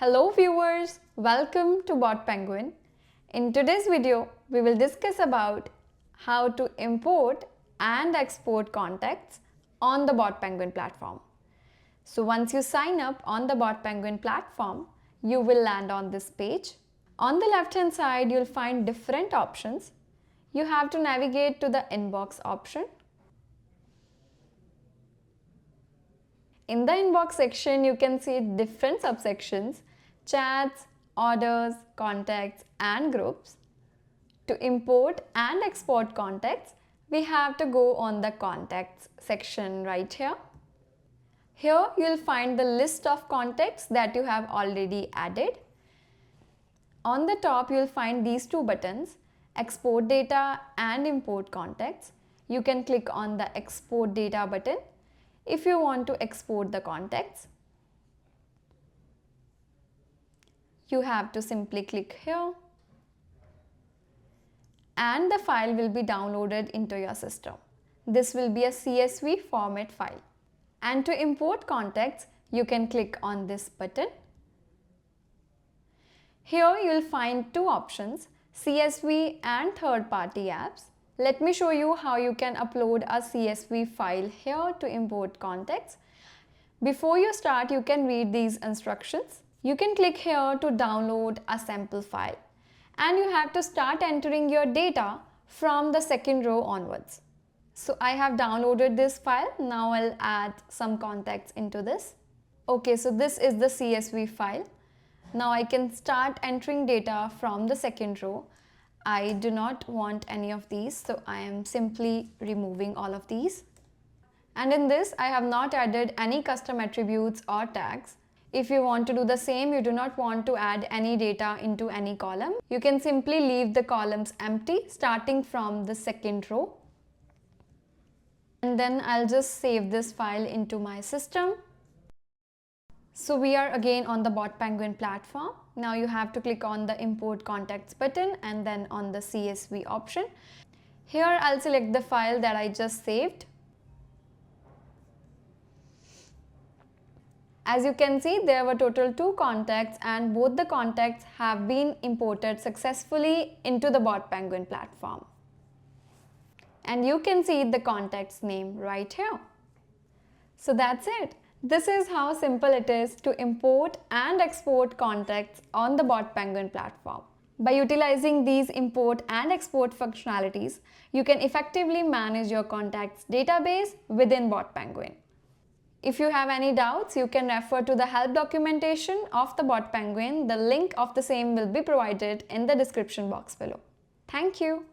Hello viewers, welcome to BotPenguin. In today's video, we will discuss about how to import and export contacts on the BotPenguin platform. So once you sign up on the BotPenguin platform, you will land on this page. On the left hand side, you'll find different options. You have to navigate to the inbox option. In the inbox section, you can see different subsections: chats, orders, contacts, and groups. To import and export contacts, we have to go on the contacts section right here. Here you'll find the list of contacts that you have already added. On the top, you'll find these two buttons, export data and import contacts. You can click on the export data button if you want to export the contacts. You have to simply click here and the file will be downloaded into your system. This will be a CSV format file. And to import contacts, you can click on this button. Here you'll find two options, CSV and third-party apps. Let me show you how you can upload a CSV file here to import contacts. Before you start, you can read these instructions. You can click here to download a sample file and you have to start entering your data from the second row onwards. So I have downloaded this file. Now I'll add some contacts into this. Okay, so this is the CSV file. Now I can start entering data from the second row. I do not want any of these, so I am simply removing all of these. And in this, I have not added any custom attributes or tags. If you want to do the same, you do not want to add any data into any column, you can simply leave the columns empty starting from the second row. And then I'll just save this file into my system. So we are again on the BotPenguin platform. Now you have to click on the import contacts button and then on the CSV option. Here I'll select the file that I just saved. As you can see, there were total 2 contacts and both the contacts have been imported successfully into the BotPenguin platform. And you can see the contact's name right here. So that's it. This is how simple it is to import and export contacts on the BotPenguin platform. By utilizing these import and export functionalities, you can effectively manage your contacts database within BotPenguin. If you have any doubts, you can refer to the help documentation of the BotPenguin. The link of the same will be provided in the description box below. Thank you.